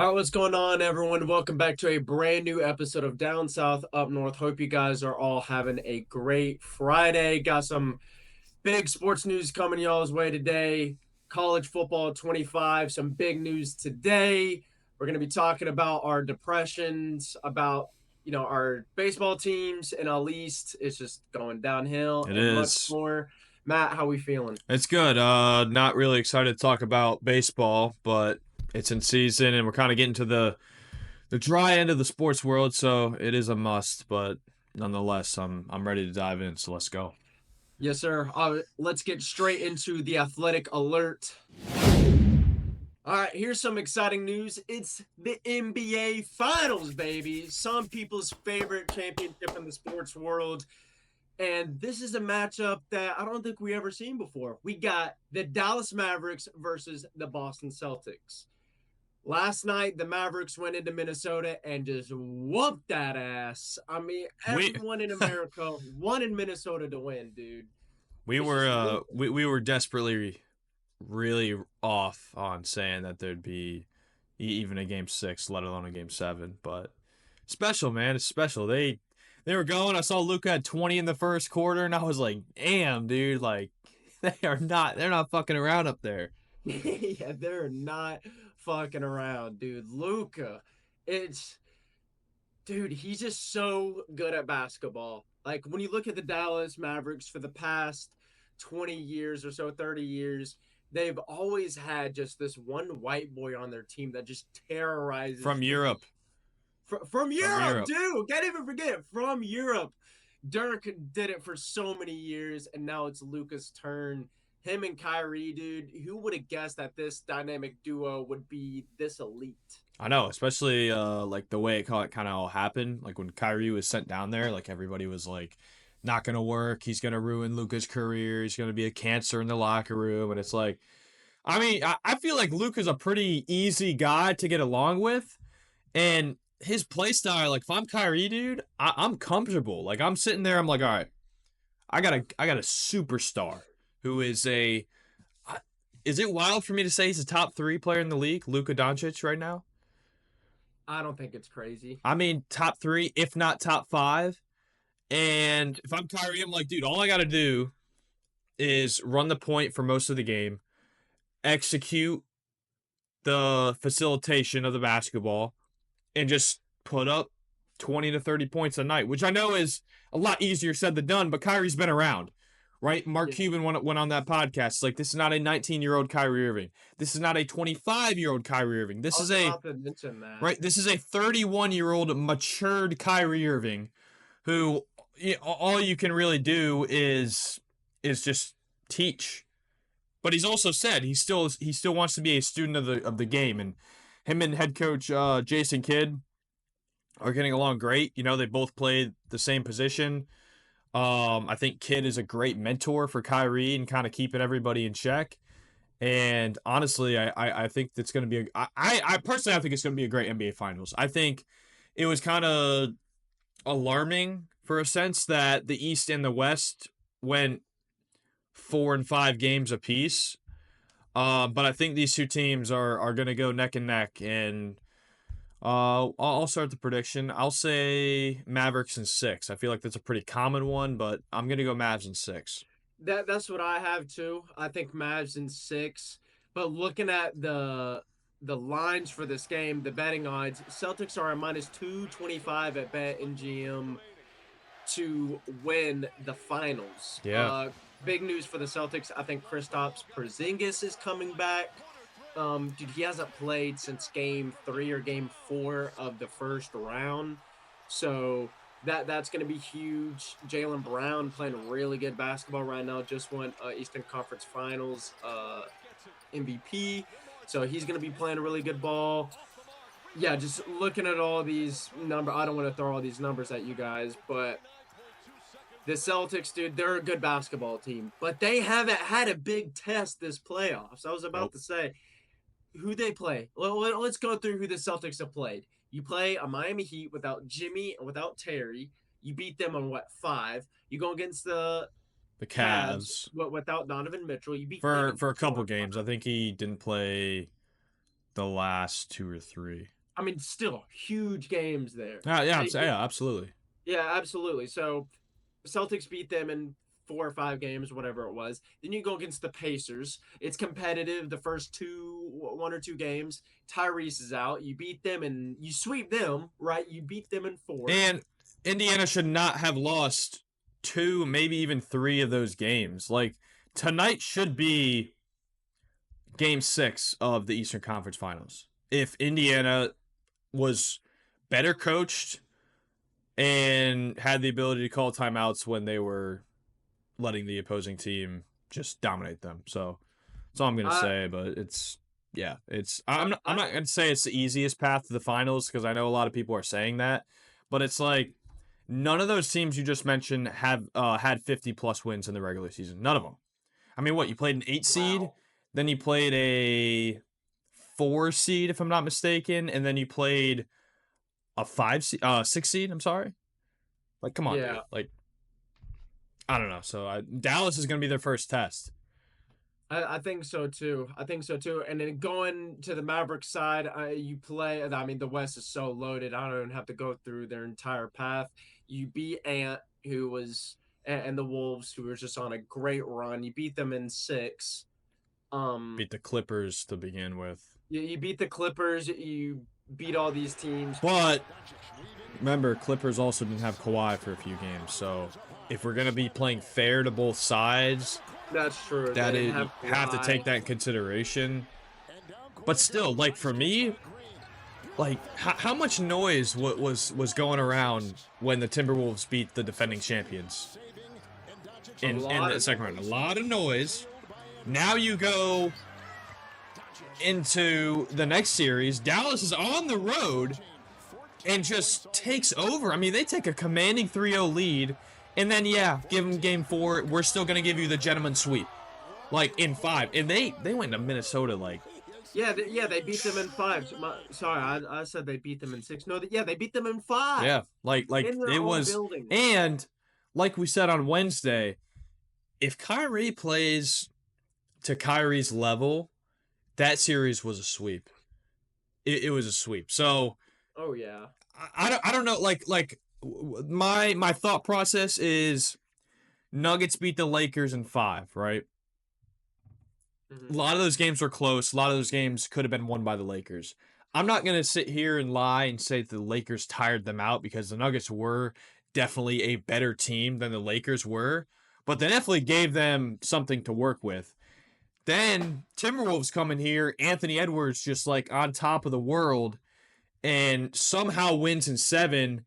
All right, what's going on, everyone? Welcome back to a brand new episode of Down South Up North. Hope you guys are all having a great Friday. Got some big sports news coming y'all's way today. College football 25, some big news today. We're going to be talking about our depressions, about our baseball teams, and at least it's just going downhill It and much is. more. Matt, how we feeling? It's good. Not really excited to talk about baseball, but it's in season and we're kind of getting to the dry end of the sports world, so it is a must, but nonetheless, I'm ready to dive in, so let's go. Yes, sir. Let's get straight into the athletic alert. All right, here's some exciting news. It's the NBA Finals, baby. Some people's favorite championship in the sports world. And this is a matchup that I don't think we ever seen before. We got the Dallas Mavericks versus the Boston Celtics. Last night, the Mavericks went into Minnesota and just whooped that ass. I mean, We everyone in America wanted Minnesota to win, dude. we It's were just we were desperately really off on saying that there'd be even a game 6, let alone a game 7, but special, man. It's special. They were going. I saw Luka had 20 in the first quarter, and I was like, "Damn, dude! Like, they're not fucking around up there." yeah, they're not fucking around, dude. Luca, it's dude, he's just so good at basketball. Like when you look at the Dallas Mavericks for the past 20 years or so, 30 years, they've always had just this one white boy on their team that just terrorizes From the game. Europe. From From Europe, Europe. dude. Can't even forget it. From Europe. Dirk did it for so many years, and now it's Luka's turn. Him and Kyrie, dude. Who would have guessed that this dynamic duo would be this elite? I know, especially like the way it kind of all happened. Like when Kyrie was sent down there, like everybody was like, "Not gonna work. He's gonna ruin Luka's career. He's gonna be a cancer in the locker room." And it's like, I mean, I feel like Luka's a pretty easy guy to get along with, and his play style. Like if I'm Kyrie, dude, I'm comfortable. Like I'm sitting there, I'm like, all right, I got a superstar who is a. Is it wild for me to say he's a top 3 player in the league, Luka Doncic, right now? I don't think it's crazy. I mean, top 3, if not top 5. And if I'm Kyrie, I'm like, dude, all I got to do is run the point for most of the game, execute the facilitation of the basketball, and just put up 20 to 30 points a night, which I know is a lot easier said than done, but Kyrie's been around, right? Mark Yeah, Cuban went on that podcast. It's like, this is not a 19-year-old Kyrie Irving. This is not a 25-year-old Kyrie Irving. I was about to mention that. Right? This is a 31-year-old matured Kyrie Irving who all you can really do is just teach. But he's also said he still wants to be a student of the game, and him and head coach Jason Kidd are getting along great. You know, they both play the same position. I think Kidd is a great mentor for Kyrie and kind of keeping everybody in check. And honestly, I think it's going to be I personally I think it's going to be a great NBA Finals. I think it was kind of alarming for a sense that the East and the West went 4 and 5 games apiece. But I think these two teams are going to go neck and neck. And I'll start the prediction. I'll say Mavericks in 6. I feel like that's a pretty common one, but I'm going to go Mavs in 6. That's what I have too. I think Mavs in 6. But looking at the lines for this game, the betting odds, Celtics are a minus 225 at BetMGM to win the finals. Yeah. Big news for the Celtics. I think Kristaps Porzingis is coming back. Dude, he hasn't played since game 3 or game 4 of the first round. So that's going to be huge. Jaylen Brown playing really good basketball right now. Just won Eastern Conference Finals MVP. So he's going to be playing a really good ball. Yeah, just looking at all these numbers. I don't want to throw all these numbers at you guys, but the Celtics, dude, they're a good basketball team. But they haven't had a big test this playoffs. I was about to say, who they play. Well, let's go through who the Celtics have played. You play a Miami Heat without Jimmy and without Terry. You beat them on 5? You go against the Cavs without Donovan Mitchell. You beat for them a couple in games. I 4. think he didn't play the last 2 or 3. I mean, still huge games there. Yeah, They, yeah, absolutely. yeah, absolutely. So Celtics beat them in 4 or 5 games, whatever it was. Then you go against the Pacers. It's competitive. The first 1 or 2 games, Tyrese is out. You beat them and you sweep them, right? You beat them in four. And Indiana should not have lost two, maybe even three of those games. Like tonight should be game 6 of the Eastern Conference Finals. If Indiana was better coached and had the ability to call timeouts when they were letting the opposing team just dominate them. So that's all I'm gonna I, say. But it's yeah, it's I, I'm I not gonna say it's the easiest path to the finals because I know a lot of people are saying that, but it's like none of those teams you just mentioned have had 50 plus wins in the regular season. None of them. I mean, what you played an 8 seed, wow. then you played a 4 seed if I'm not mistaken, and then you played a 5 seed, 6 seed. I'm sorry. Like, come on, dude. Yeah, Like, I don't know. So Dallas is going to be their first test. I think so too. I think so too. And then going to the Mavericks side, you play. I mean, the West is so loaded. I don't even have to go through their entire path. You beat Ant, who was, and the Wolves, who were just on a great run. You beat them in six. Um, Beat the Clippers to begin with. you beat the Clippers. You beat all these teams. But remember, Clippers also didn't have Kawhi for a few games. So if we're going to be playing fair to both sides, That's true. They that didn't is, you have have to Kawhi. take that in consideration. But still, like for me, like how much noise was going around when the Timberwolves beat the defending champions A in lot the of second round? A noise. lot of noise. Now you go into the next series. Dallas is on the road and just takes over. I mean, they take a commanding 3-0 lead, and then yeah, give them game 4. We're still gonna give you the gentleman sweep, like in 5. And they went to Minnesota like Yeah, they beat them in five. Sorry, I said they beat them in six. No, yeah, they beat them in five yeah, like in their it own was. building. And like we said on Wednesday, if Kyrie plays to Kyrie's level, that series was a sweep. It was a sweep. So Oh yeah. I don't know. Like my thought process is Nuggets beat the Lakers in 5, right? A Hmm. lot of those games were close. A lot of those games could have been won by the Lakers. I'm not going to sit here and lie and say that the Lakers tired them out because the Nuggets were definitely a better team than the Lakers were, but they definitely gave them something to work with. Then Timberwolves come in here, Anthony Edwards just like on top of the world, and somehow wins in 7.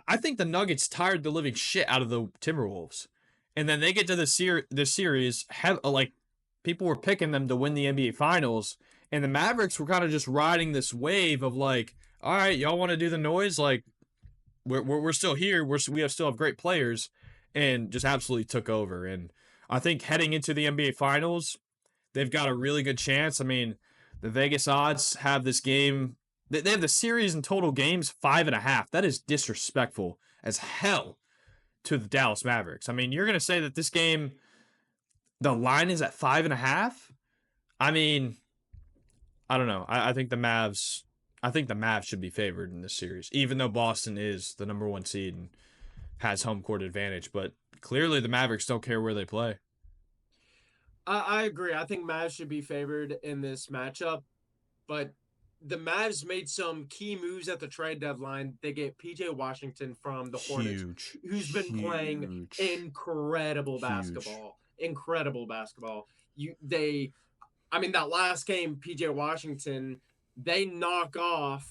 I think the Nuggets tired the living shit out of the Timberwolves, and then they get to the series have like people were picking them to win the NBA Finals, and the Mavericks were kind of just riding this wave of like, all right, y'all want to do the noise? Like, we're still here. We still have great players, and just absolutely took over. And I think heading into the NBA Finals, they've got a really good chance. I mean, the Vegas odds have this game. They have the series in total games 5.5. That is disrespectful as hell to the Dallas Mavericks. I mean, you're gonna say that this game, the line is at 5.5. I mean, I don't know. I think the Mavs. I think the Mavs should be favored in this series, even though Boston is the number 1 seed and has home court advantage. But clearly, the Mavericks don't care where they play. I agree. I think Mavs should be favored in this matchup, but the Mavs made some key moves at the trade deadline. They get PJ Washington from the Hornets, Huge, who's been playing huge, incredible huge. basketball. Incredible basketball. I mean, that last game, PJ Washington, they knock off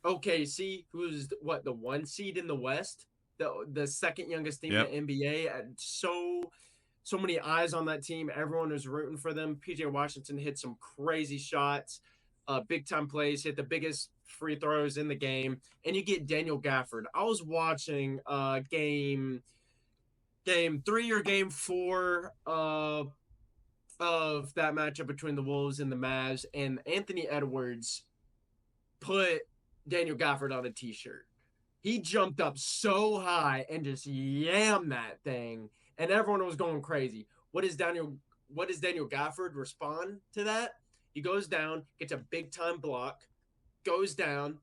OKC, who's what, the 1 seed in the West, the second youngest team in the Yep. NBA. And so many eyes on that team. Everyone was rooting for them. PJ Washington hit some crazy shots, big time plays, hit the biggest free throws in the game, and you get Daniel Gafford. I was watching game 3 or game 4 of that matchup between the Wolves and the Mavs, and Anthony Edwards put Daniel Gafford on a t-shirt. He jumped up so high and just yammed that thing, and everyone was going crazy. What does Daniel Gafford respond to that? He goes down, gets a big time block, goes down,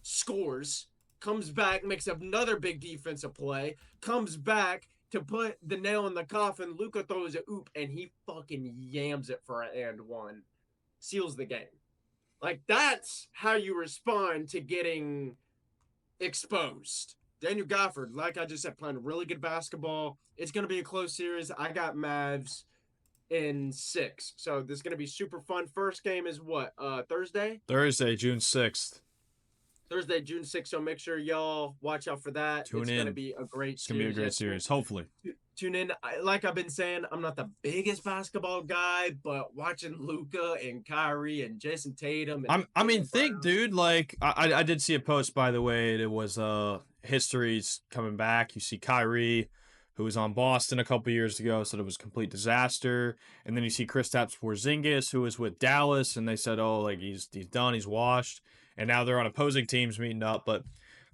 scores, comes back, makes another big defensive play, comes back to put the nail in the coffin. Luka throws a oop, and he fucking yams it for an and one. Seals the game. Like, that's how you respond to getting exposed. Daniel Gafford, like I just said, playing really good basketball. It's going to be a close series. I got Mavs in 6. So this is going to be super fun. First game is what? Thursday? Thursday, June 6th. Thursday, June 6th. So make sure y'all watch out for that. Tune it's in. Going to be a great It's going to be a great series, hopefully. Tune in. Like I've been saying, I'm not the biggest basketball guy, but watching Luka and Kyrie and Jason Tatum. And I mean, think, dude, like, I did see a post, by the way. It was history's coming back. You see Kyrie, who was on Boston a couple years ago, said it was a complete disaster. And then you see Kristaps Porzingis, who was with Dallas, and they said, oh, like, he's done, he's washed. And now they're on opposing teams meeting up. But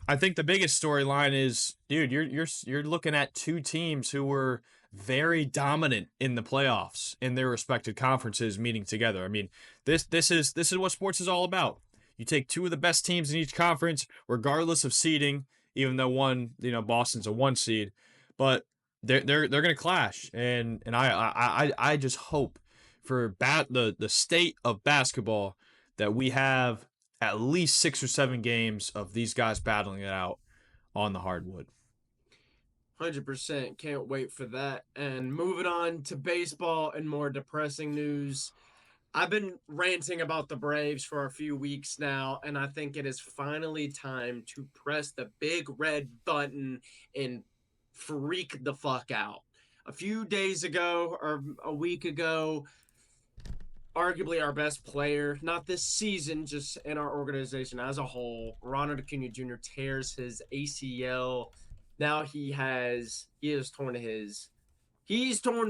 I think the biggest storyline is, dude, you're looking at two teams who were very dominant in the playoffs in their respective conferences meeting together. I mean, this is what sports is all about. You take two of the best teams in each conference, regardless of seeding, even though one, Boston's a 1 seed, but they're going to clash. And I just hope for the state of basketball that we have at least 6 or 7 games of these guys battling it out on the hardwood. 100%. Can't wait for that. And moving on to baseball and more depressing news. I've been ranting about the Braves for a few weeks now, and I think it is finally time to press the big red button and freak the fuck out. A few days ago, or a week ago, arguably our best player, not this season, just in our organization as a whole, Ronald Acuna Jr. tears his ACL. Now he's torn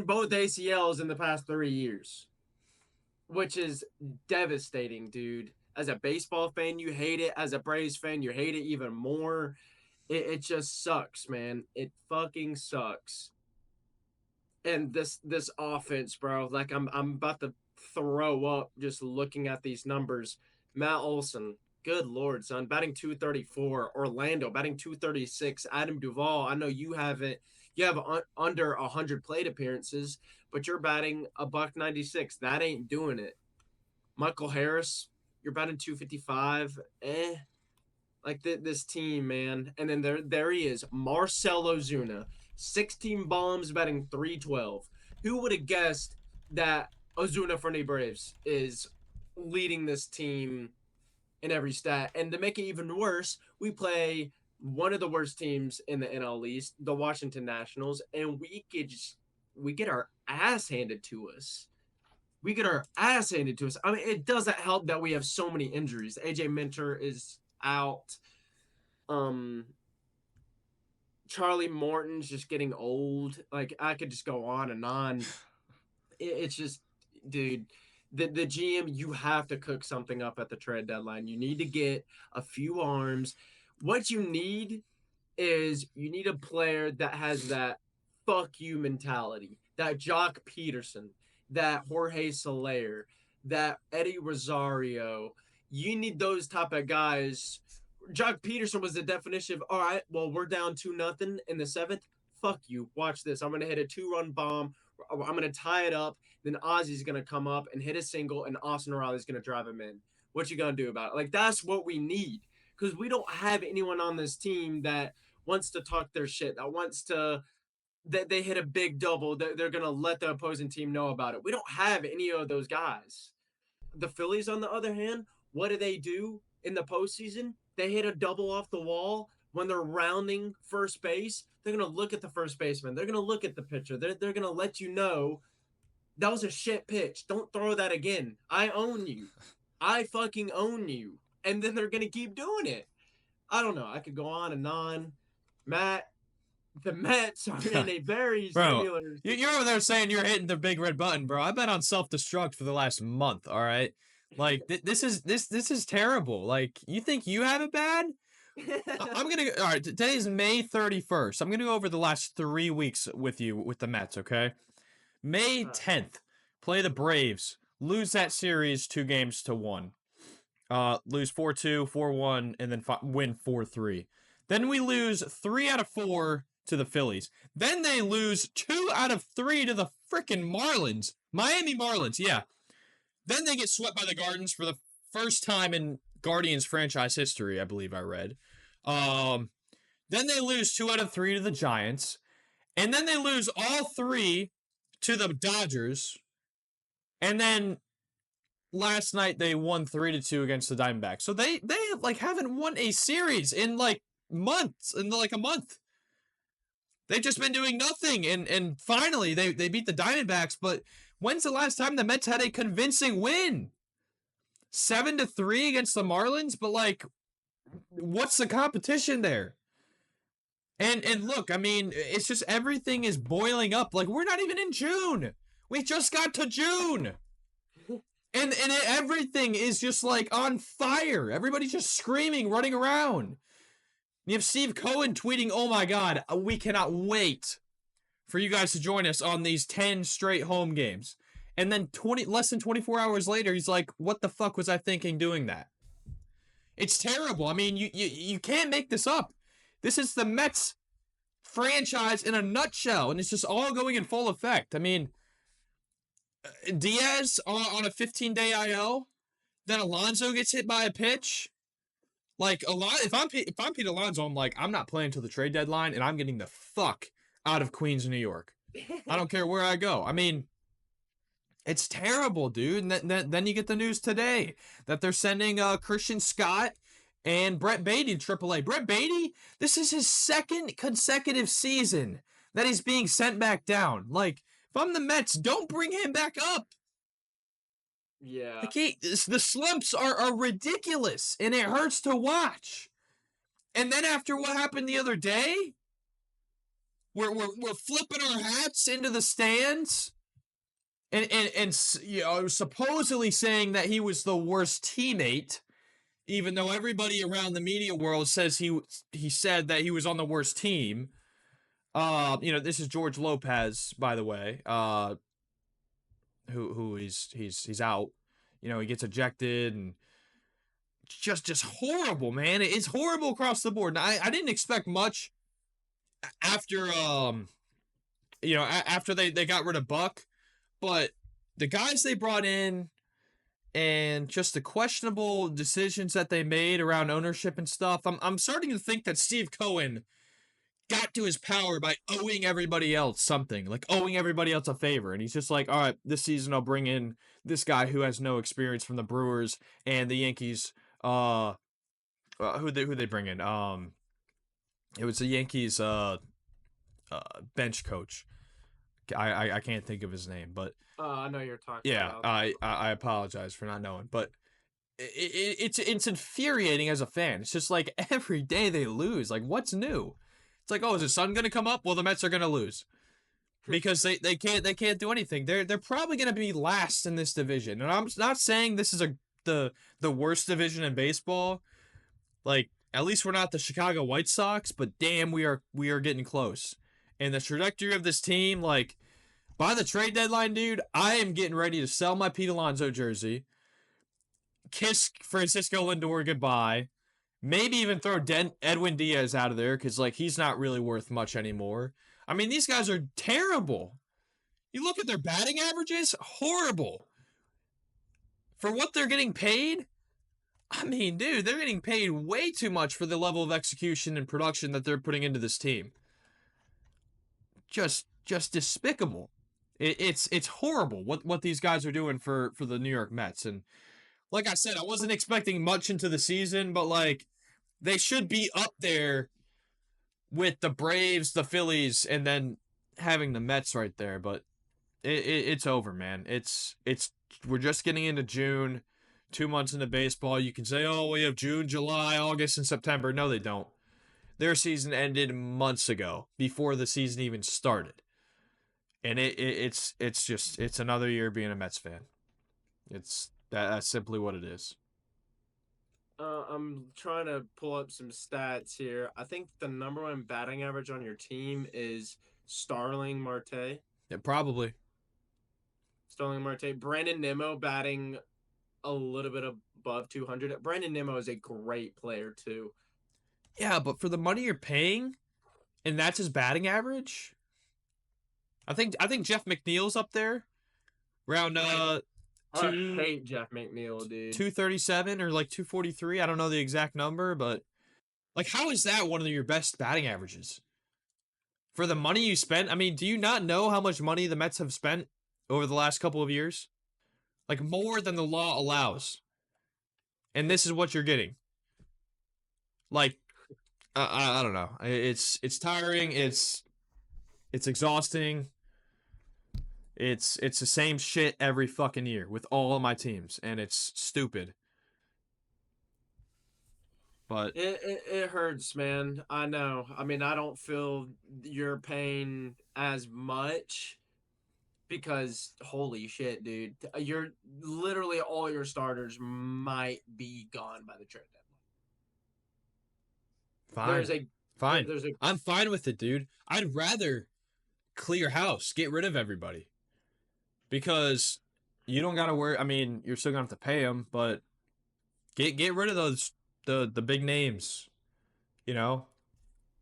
both ACLs in the past 3 years, which is devastating, dude. As a baseball fan, you hate it. As a Braves fan, you hate it even more. It just sucks, man. It fucking sucks. And this offense, bro, like I'm about to throw up just looking at these numbers. Matt Olson, good lord, son, batting 234. Orlando batting 236. Adam Duvall, I know you have under 100 plate appearances, but you're batting $196. That ain't doing it. Michael Harris, you're batting 255. Like this team, man. And then there he is, Marcell Ozuna, 16 bombs, batting 312. Who would have guessed that Ozuna for the Braves is leading this team in every stat? And to make it even worse, we play one of the worst teams in the NL East, the Washington Nationals, and we get our ass handed to us. We get our ass handed to us. I mean, it doesn't help that we have so many injuries. AJ Minter is out. Charlie Morton's just getting old. Like, I could just go on and on. It's just, dude, the GM, you have to cook something up at the trade deadline. You need to get a few arms. What you need is you need a player that has that fuck you mentality, that Jock Peterson, that Jorge Soler, that Eddie Rosario. You need those type of guys. Jock Peterson was the definition of, all right, well, we're down 2-0 in the 7th. Fuck you. Watch this. I'm going to hit a 2-run bomb. I'm going to tie it up. Then Ozzy's going to come up and hit a single, and Austin Riley's going to drive him in. What you going to do about it? Like, that's what we need, because we don't have anyone on this team that wants to talk their shit, that they hit a big double, they're going to let the opposing team know about it. We don't have any of those guys. The Phillies, on the other hand, what do in the postseason? They hit a double off the wall when they're rounding first base. They're going to look at the first baseman. They're going to look at the pitcher. They're going to let you know that was a shit pitch. Don't throw that again. I own you. I fucking own you. And then they're going to keep doing it. I don't know. I could go on and on. Matt, the Mets are in a very similar... You're over there saying you're hitting the big red button, bro. I've been on self-destruct for the last month, all right? Like, this is terrible. Like, you think you have it bad? I'm going to... All right, today is May 31st. I'm going to go over the last 3 weeks with the Mets, okay? May 10th, play the Braves. Lose that series 2-1. lose 4-2, 4-1, and then win 4-3. Then we lose 3 out of 4 to the Phillies. Then they lose 2 out of 3 to the freaking Marlins. Miami Marlins, yeah. Then they get swept by the Guardians for the first time in Guardians franchise history, I believe I read. Then they lose 2 out of 3 to the Giants. And then they lose all 3 to the Dodgers. And then last night they won 3-2 against the Diamondbacks. So they like haven't won a series in like months, in like a month. They've just been doing nothing. And finally they beat the Diamondbacks, but when's the last time the Mets had a convincing win? 7-3 against the Marlins, but like what's the competition there? And look, I mean, it's just everything is boiling up. Like we're not even in June. We just got to June. And everything is just like on fire. Everybody's just screaming, running around. You have Steve Cohen tweeting, "Oh my God, we cannot wait for you guys to join us on these 10 straight home games." And then less than 24 hours later, he's like, "What the fuck was I thinking doing that?" It's terrible. I mean, you can't make this up. This is the Mets franchise in a nutshell, and it's just all going in full effect. I mean, Diaz on a 15-day IL, then Alonso gets hit by a pitch. Like if I'm Pete Alonso, I'm like, I'm not playing until the trade deadline, and I'm getting the fuck out of Queens, New York. I don't care where I go. I mean, it's terrible, dude. And then you get the news today that they're sending Christian Scott and Brett Baty to AAA. Brett Baty, this is his second consecutive season that he's being sent back down. Like, if I'm the Mets, don't bring him back up. Yeah. Like the slumps are ridiculous, and it hurts to watch. And then after what happened the other day, we're flipping our hats into the stands, and you know, supposedly saying that he was the worst teammate, even though everybody around the media world says he said that he was on the worst team. You know, this is George Lopez, by the way. Who he's out. You know, he gets ejected, and just horrible, man. It's horrible across the board. Now, I didn't expect much after you know, after they got rid of Buck, but the guys they brought in and just the questionable decisions that they made around ownership and stuff, I'm starting to think that Steve Cohen got to his power by owing everybody else something, like owing everybody else a favor. And he's just like, all right, this season I'll bring in this guy who has no experience from the Brewers and the Yankees. Who they bring in? It was the Yankees bench coach. I can't think of his name, but I know you're talking yeah, about. I apologize for not knowing, but it's infuriating as a fan. It's just like every day they lose. Like, what's new? It's like, oh, is the sun gonna come up? Well, the Mets are gonna lose because they can't do anything. They're probably gonna be last in this division, and I'm not saying this is the worst division in baseball. Like, at least we're not the Chicago White Sox, but damn, we are getting close. And the trajectory of this team, like, by the trade deadline, dude, I am getting ready to sell my Pete Alonso jersey, kiss Francisco Lindor goodbye. Maybe even throw Edwin Diaz out of there because, like, he's not really worth much anymore. I mean, these guys are terrible. You look at their batting averages, horrible. For what they're getting paid, I mean, dude, they're getting paid way too much for the level of execution and production that they're putting into this team. Just despicable. It's horrible what these guys are doing for the New York Mets. And like I said, I wasn't expecting much into the season, but like, they should be up there with the Braves, the Phillies, and then having the Mets right there. But it's over, man. We're just getting into June, 2 months into baseball. You can say, oh, we have June, July, August, and September. No, they don't. Their season ended months ago, before the season even started. And it's another year being a Mets fan. That's simply what it is. I'm trying to pull up some stats here. I think the number one batting average on your team is Starling Marte. Yeah, probably. Starling Marte. Brandon Nimmo batting a little bit above 200. Brandon Nimmo is a great player too. Yeah, but for the money you're paying, and that's his batting average. I think Jeff McNeil's up there, around I two hate Jeff McNeil, dude. 237 or like 243. I don't know the exact number, but like, how is that one of your best batting averages for the money you spent? I mean, do you not know how much money the Mets have spent over the last couple of years? Like, more than the law allows, and this is what you're getting. Like, I don't know. It's tiring. It's exhausting. It's the same shit every fucking year with all of my teams, and it's stupid. But It hurts, man. I know. I mean, I don't feel your pain as much because holy shit, dude. You're literally all your starters might be gone by the trade deadline. fine, fine. There's a I'm fine with it, dude. I'd rather clear house, get rid of everybody, because you don't gotta worry. I mean, you're still gonna have to pay them, but get rid of those the big names. You know,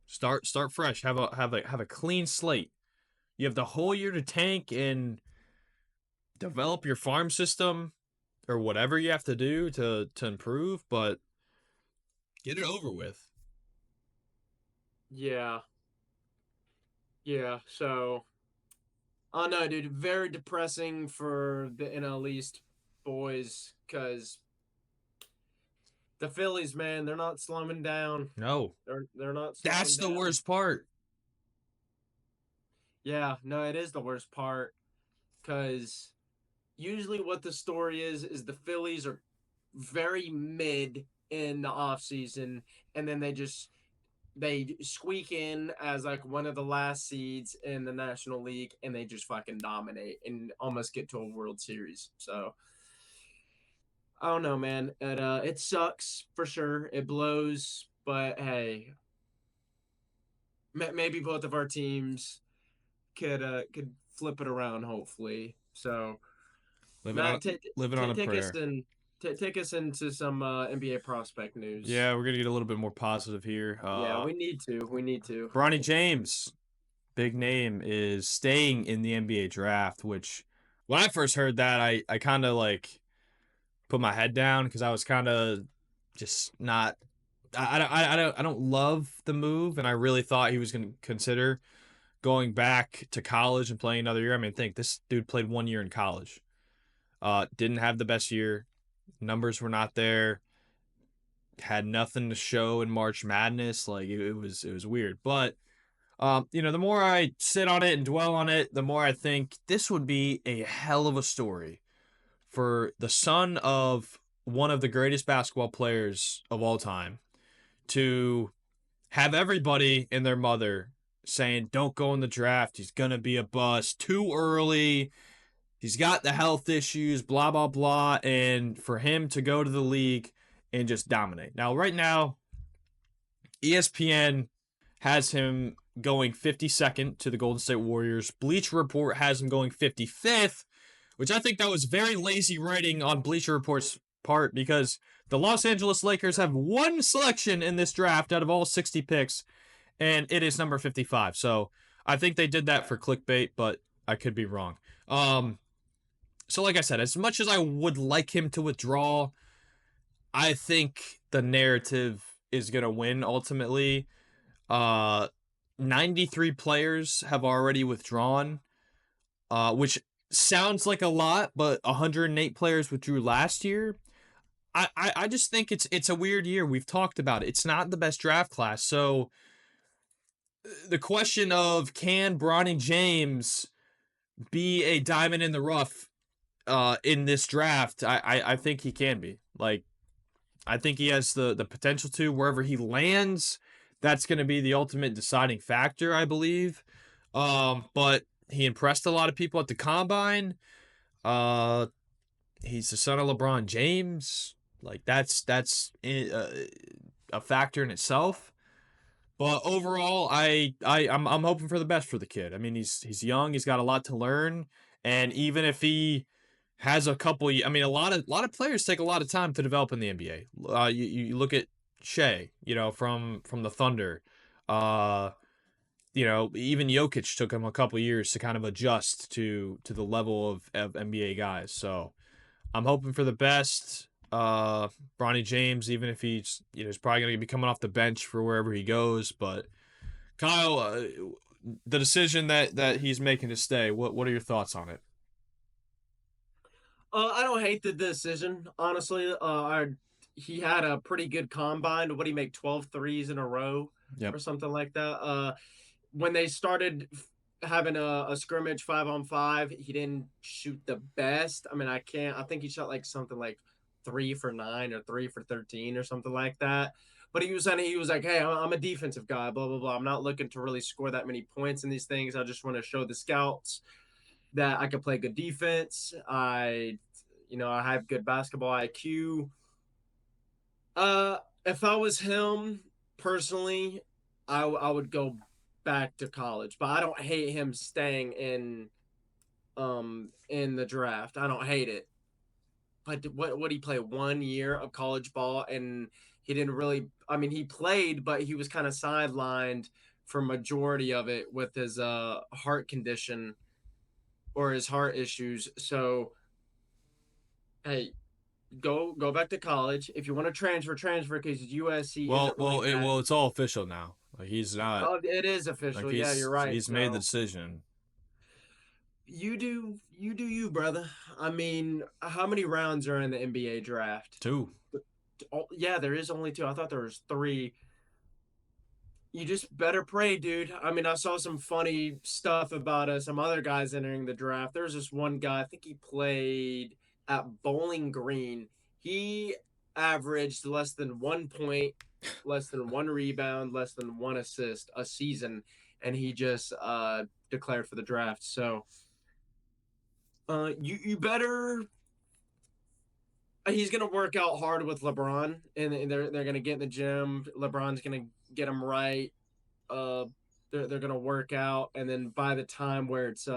start fresh. Have a clean slate. You have the whole year to tank and develop your farm system or whatever you have to do to improve, but get it over with. yeah. Yeah, so I don't know, dude. Very depressing for the NL East boys because the Phillies, man, they're not slowing down. No, They're not slowing that's the down. worst part. Yeah, no, it is the worst part because usually what the story is the Phillies are very mid in the off season, and then they squeak in as like one of the last seeds in the National League, and they just fucking dominate and almost get to a World Series. So I don't know, man. It sucks for sure. It blows, but hey, maybe both of our teams could flip it around. Hopefully, so Living on Matt, living on a take us prayer. in. Take us into some NBA prospect news. Yeah, we're gonna get a little bit more positive here. Yeah, we need to. We need to. Bronny James, big name, is staying in the NBA draft. Which, when I first heard that, I kind of like put my head down because I was kind of just not. I don't love the move, and I really thought he was gonna consider going back to college and playing another year. I mean, think this dude played 1 year in college. Didn't have the best year. Numbers were not there. Had nothing to show in March Madness. Like it was weird. But the more I sit on it and dwell on it, the more I think this would be a hell of a story for the son of one of the greatest basketball players of all time to have everybody and their mother saying, "Don't go in the draft. He's gonna be a bust. Too early. He's got the health issues, blah, blah, blah." And for him to go to the league and just dominate. Now, right now, ESPN has him going 52nd to the Golden State Warriors. Bleacher Report has him going 55th, which I think that was very lazy writing on Bleacher Report's part because the Los Angeles Lakers have one selection in this draft out of all 60 picks, and it is number 55. So I think they did that for clickbait, but I could be wrong. So like I said, as much as I would like him to withdraw, I think the narrative is going to win ultimately. 93 players have already withdrawn, which sounds like a lot, but 108 players withdrew last year. I just think it's a weird year. We've talked about it. It's not the best draft class. So the question of can Bronny James be a diamond in the rough in this draft, I think he can be. Like, I think he has the potential to. Wherever he lands, that's going to be the ultimate deciding factor, I believe. But he impressed a lot of people at the combine. He's the son of LeBron James. Like, that's a factor in itself. But overall, I'm hoping for the best for the kid. I mean, he's young. He's got a lot to learn. And even if he has a couple. I mean, a lot of players take a lot of time to develop in the NBA. You look at Shea, from the Thunder. Uh, even Jokic took him a couple years to kind of adjust to the level of NBA guys. So I'm hoping for the best. Bronny James, even if he's probably going to be coming off the bench for wherever he goes. But Kyle, the decision that he's making to stay, what are your thoughts on it? I don't hate the decision, honestly. He had a pretty good combine. What did he make, 12 threes in a row Yep. or something like that? When they started having a scrimmage 5-on-5, he didn't shoot the best. I mean, I think he shot like something like 3 for 9 or 3 for 13 or something like that. But he was like, hey, I'm a defensive guy, blah, blah, blah. I'm not looking to really score that many points in these things. I just want to show the scouts that I can play good defense. I have good basketball IQ. If I was him personally, I would go back to college, but I don't hate him staying in the draft. I don't hate it. But what he play 1 year of college ball, and he didn't really. I mean, he played, but he was kind of sidelined for majority of it with his heart condition or his heart issues. So hey, go back to college. If you want to transfer because USC Well, isn't really well, it, that. well, it's all official now. Like he's not. Oh, it is Like official. Yeah, you're he's right. he's made the So decision. you, brother. I mean, how many rounds are in the NBA draft? Two. Oh, yeah, there is only two. I thought there was three. You just better pray, dude. I mean, I saw some funny stuff about some other guys entering the draft. There was this one guy, I think he played at Bowling Green. He averaged less than 1 point, less than one rebound, less than one assist a season, and he just declared for the draft. So you better. He's gonna work out hard with LeBron, and they're gonna get in the gym. LeBron's gonna get him right. uh they're gonna work out, and then by the time where it's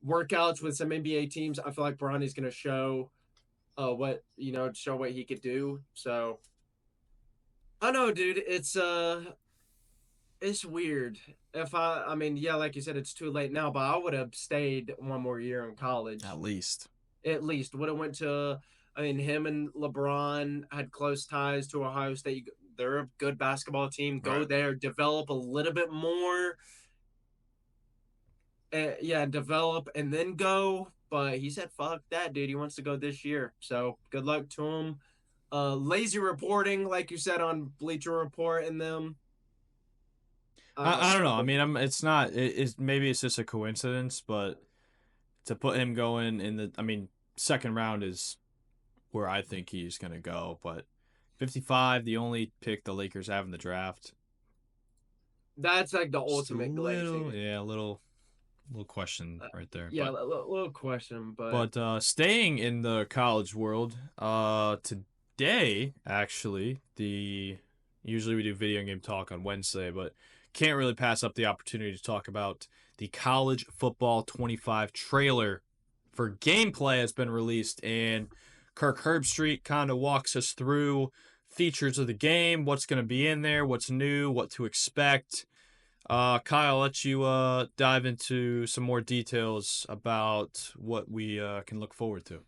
workouts with some NBA teams, I feel like Bronny's gonna show what he could do. So I know, dude, it's weird. If I mean, yeah, like you said, it's too late now, but I would have stayed one more year in college. At least. At least would have went to. I mean, him and LeBron had close ties to Ohio State. They're a good basketball team. Go Right. there, develop a little bit more. Yeah, develop and then go. But he said, "Fuck that, dude. He wants to go this year." So good luck to him. Lazy reporting, like you said on Bleacher Report, and them. I don't know. I But mean, it's not. It's maybe it's just a coincidence, but to put him going in the, I mean, second round is where I think he's gonna go. But 55, the only pick the Lakers have in the draft. that's like the Just a ultimate little, glazing. yeah, a little question right there. Yeah, little question, but But staying in the college world, today actually the usually we do video game talk on Wednesday, but can't really pass up the opportunity to talk about the College Football 25 trailer for gameplay has been released, and Kirk Herbstreit kind of walks us through features of the game, what's going to be in there, what's new, what to expect. Kyle, I'll let you dive into some more details about what we can look forward to.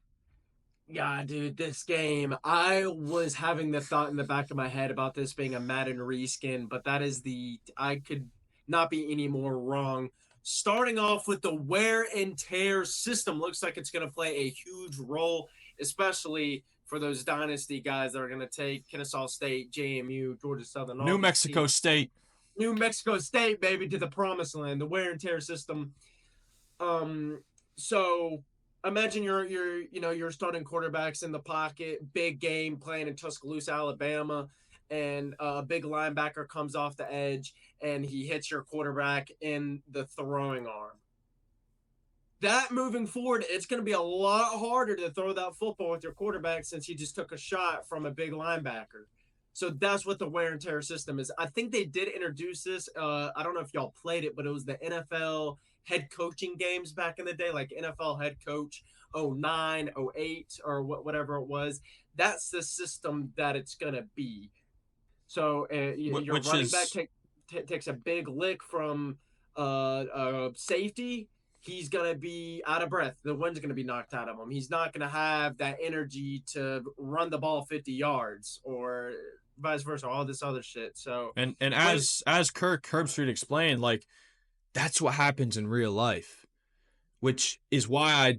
yeah, dude, this game. I was having the thought in the back of my head about this being a Madden reskin, but I could not be any more wrong. Starting off with the wear and tear system, looks like it's going to play a huge role, especially for those dynasty guys that are going to take Kennesaw State, JMU, Georgia Southern, all New these Mexico teams. State. New Mexico State, baby, to the promised land. The wear and tear system. Um, so imagine you're starting quarterbacks in the pocket, big game playing in Tuscaloosa, Alabama, and a big linebacker comes off the edge and he hits your quarterback in the throwing arm. That moving forward, it's going to be a lot harder to throw that football with your quarterback since he just took a shot from a big linebacker. So that's what the wear and tear system is. I think they did introduce this. I don't know if y'all played it, but it was the NFL head coaching games back in the day, like NFL head coach 09, 08, or whatever it was. That's the system that it's going to be. So your which running back is takes a big lick from safety. He's gonna be out of breath. The wind's gonna be knocked out of him. He's not gonna have that energy to run the ball 50 yards or vice versa. All this other shit. So and when as Kirk Herbstreit explained, like that's what happens in real life, which is why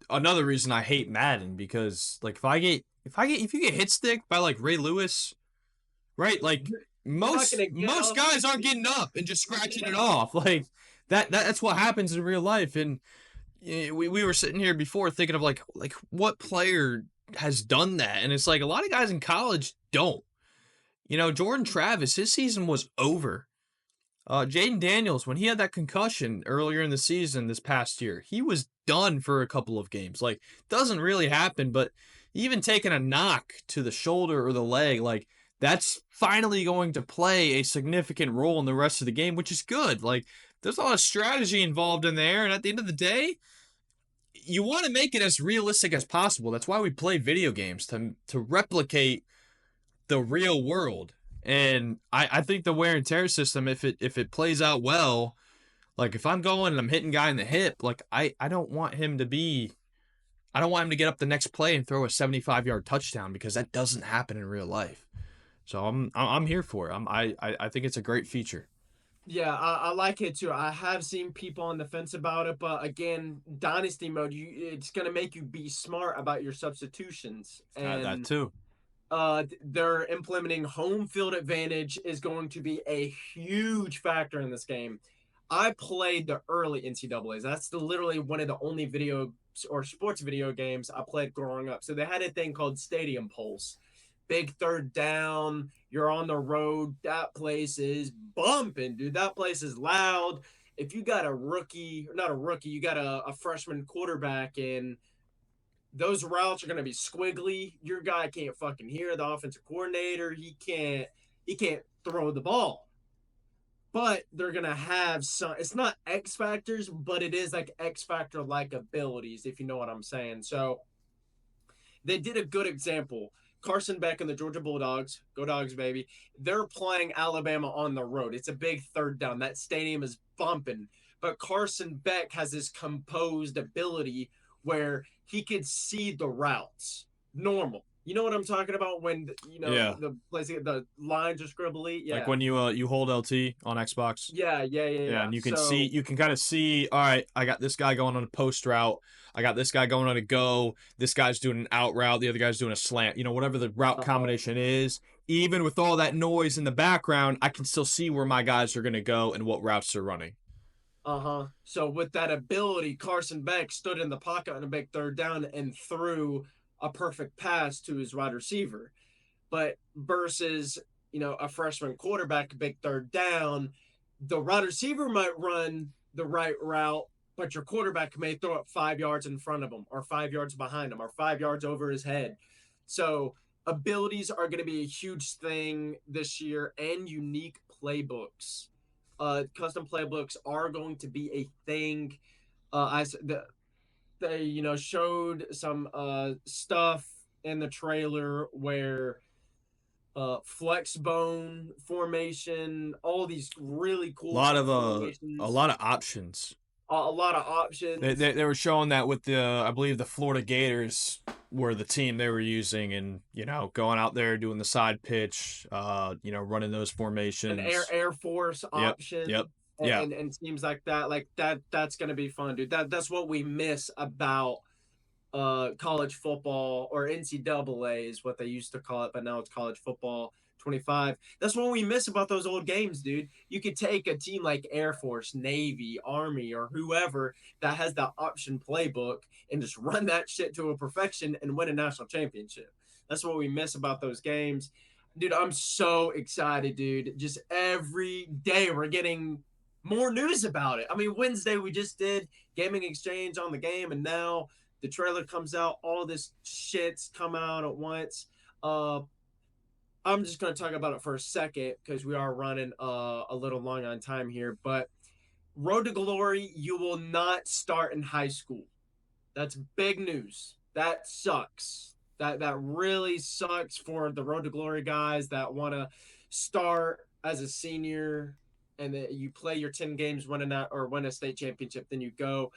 another reason I hate Madden, because like if you get hit stick by like Ray Lewis, right? Like you're not gonna get most up. guys aren't getting up and just scratching it off. Like that's what happens in real life. And we were sitting here before thinking of like what player has done that, and it's like a lot of guys in college don't. You know, Jordan Travis, his season was over. Jaden Daniels, when he had that concussion earlier in the season this past year, he was done for a couple of games. Like, doesn't really happen, but even taking a knock to the shoulder or the leg, like, that's finally going to play a significant role in the rest of the game, which is good. Like, there's a lot of strategy involved in there, and at the end of the day, you want to make it as realistic as possible. That's why we play video games, to replicate the real world. And I think the wear and tear system, if it plays out well, like if I'm going and I'm hitting guy in the hip, like I don't want him to be I don't want him to get up the next play and throw a 75-yard touchdown, because that doesn't happen in real life. So I'm here for it. I think it's a great feature. Yeah, I like it too. I have seen people on the fence about it, but again, dynasty mode, it's gonna make you be smart about your substitutions. That And too. they're implementing home field advantage is going to be a huge factor in this game. I played the early NCAA's. That's literally one of the only video or sports video games I played growing up. So they had a thing called Stadium Pulse. Big third down, you're on the road. That place is bumping, dude. That place is loud. If you got a rookie, not a rookie, you got a freshman quarterback in, those routes are going to be squiggly. Your guy can't fucking hear the offensive coordinator. He can't throw the ball. But they're going to have some, it's not X factors, but it is like X factor like abilities, if you know what I'm saying. So they did a good example. Carson Beck and the Georgia Bulldogs, go Dogs, baby. They're playing Alabama on the road. It's a big third down. That stadium is bumping. But Carson Beck has this composed ability where he could see the routes normal. You know what I'm talking about when Yeah. the lines are scribbly. Yeah, Like when you hold LT on Xbox. Yeah, yeah. and So you can kind of see, all right, I got this guy going on a post route. I got this guy going on a go. This guy's doing an out route. The other guy's doing a slant. You know, whatever the route combination is, even with all that noise in the background, I can still see where my guys are going to go and what routes they're running. So with that ability, Carson Beck stood in the pocket on a big third down and threw a perfect pass to his wide receiver. But versus, a freshman quarterback, big third down, the wide receiver might run the right route, but your quarterback may throw it 5 yards in front of him or 5 yards behind him or 5 yards over his head. So abilities are going to be a huge thing this year, and unique playbooks. Custom playbooks are going to be a thing. They showed some stuff in the trailer where flex bone formation, all these really cool A formations, lot of options. a lot of options. They were showing that with I believe the Florida Gators were the team they were using, and going out there doing the side pitch, running those formations. An Air Force option. Yep. Yeah. And teams like that's gonna be fun, dude. That's what we miss about college football, or NCAA is what they used to call it, but now it's college football 25. That's what we miss about those old games, dude. You could take a team like Air Force, Navy, Army, or whoever that has the option playbook and just run that shit to a perfection and win a national championship. That's what we miss about those games. Dude, I'm so excited, dude. Just every day we're getting more news about it. I mean, Wednesday we just did gaming exchange on the game, and now the trailer comes out. All this shit's coming out at once. I'm just going to talk about it for a second because we are running a little long on time here. But Road to Glory, you will not start in high school. That's big news. That sucks. That really sucks for the Road to Glory guys that want to start as a senior and then you play your 10 games, win a state championship, then you go.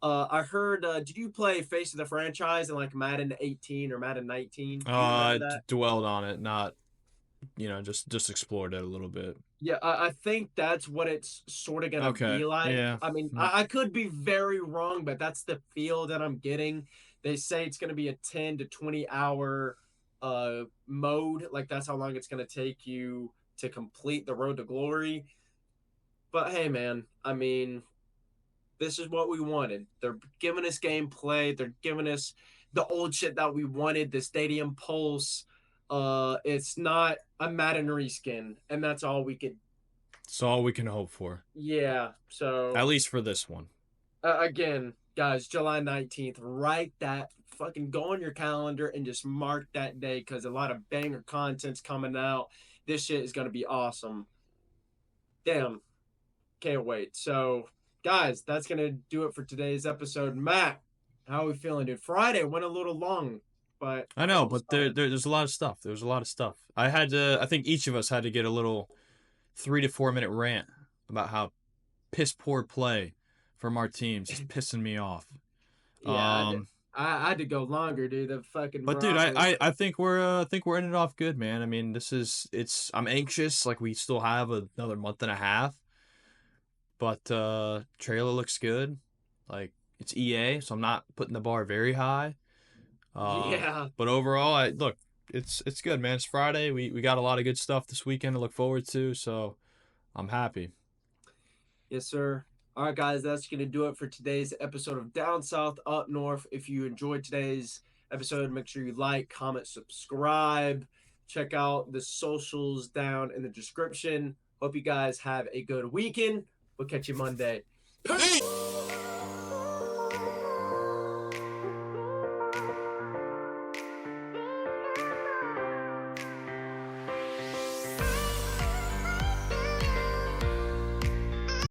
I heard. Did you play Face of the Franchise in like Madden 18 or Madden 19? Do you remember that? Dwelled on it, not just explored it a little bit. Yeah, I think that's what it's sort of gonna Okay, be like. yeah. I mean, I could be very wrong, but that's the feel that I'm getting. They say it's gonna be a 10 to 20 hour mode. Like that's how long it's gonna take you to complete the Road to Glory. But hey, man, I mean, this is what we wanted. They're giving us gameplay. They're giving us the old shit that we wanted. The Stadium Pulse. It's not a Madden reskin, and that's all we could. It's all we can hope for. Yeah. So At least for this one. again, guys, July 19th. Write that. Fucking go on your calendar and just mark that day because a lot of banger content's coming out. This shit is gonna be awesome. Damn, can't wait. So guys, that's gonna do it for today's episode. Matt, how are we feeling, dude? Friday went a little long, but I know, but there's a lot of stuff. There's a lot of stuff. I think each of us had to get a little 3 to 4 minute rant about how piss poor play from our teams is pissing me off. Yeah, I had to go longer, dude. The fucking But dude, I think we're ending it off good, man. I mean, I'm anxious. Like we still have another month and a half, but trailer looks good. Like it's EA, so I'm not putting the bar very high. Yeah. But overall, it's good, man. It's Friday. We got a lot of good stuff this weekend to look forward to, so I'm happy. Yes, sir. All right, guys, that's going to do it for today's episode of Down South, Up North. If you enjoyed today's episode, make sure you like, comment, subscribe. Check out the socials down in the description. Hope you guys have a good weekend. We'll catch you Monday. Peace!